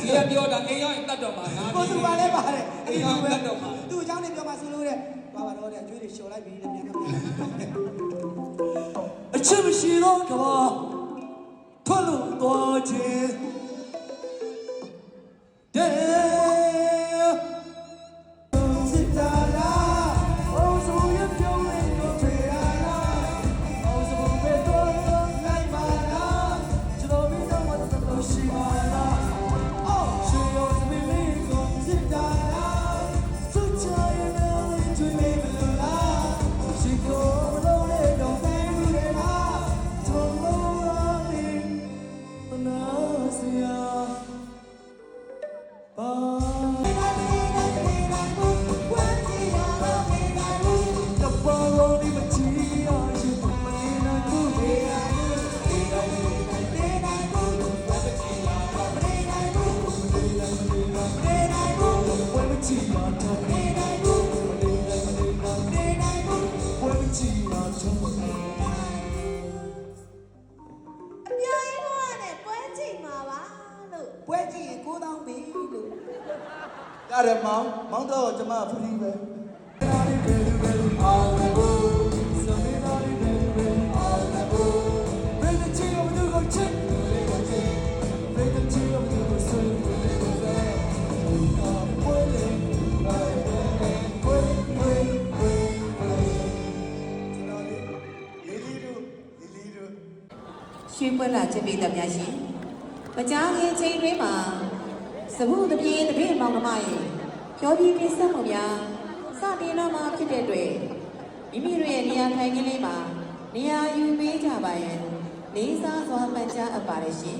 ဒီကပြောတာအိမ်ရောက်ရင်တတ်တော့မှာငါ ကိုသူပါလဲပါတယ် အိမ်ရောက်ရင်တတ်တော့မှာ သူ့အကြောင်းလေးပြောမှဆိုလို့တဲ့ပါပါတော့တဲ့အကျွေးတွေလျှော်လိုက်ပြီတဲ့ပြန်အချစ်မရှိတော့ကဘာထွက်လို့တော့ခြင်းတဲ့စစ်တာလာအိုးဆိုရပြုံးနေတော့ဖေးလာအိုးဆိုဘယ်တော့နိုင်ပါလားကျွန်တော်ပြီးတော့မတော်ရှိပါလားအိုးရှိရောစပီလီကိုစစ်တာလာစွချာရတဲ့ချွေးမေးမလားရှိကိုလုံးလေးတော့ပဲနေလားထုံလို့နေနာစီယာပါပွဲကြည့်ရင်9000ပြီလို့ရတယ်မောင်တော့ကျွန်မဖရီးပဲရွှေပွဲလာချစ်ပြီးတဲ့များရှင်မကြားခင်ချိန်တွင်မှာစမှုတပြေးတပြေးမောင်နှမရဲ့ပြောပြီးပြဆက်မှုများစတင်တော့မှဖြစ်တဲ့အတွက်မိမိတို့ရဲ့နေရာထိုင်ခင်းလေးမှာနေရာယူပေးကြပါရန်လေးစားစွာမှတ်ကြားအပ်ပါတယ်ရှင်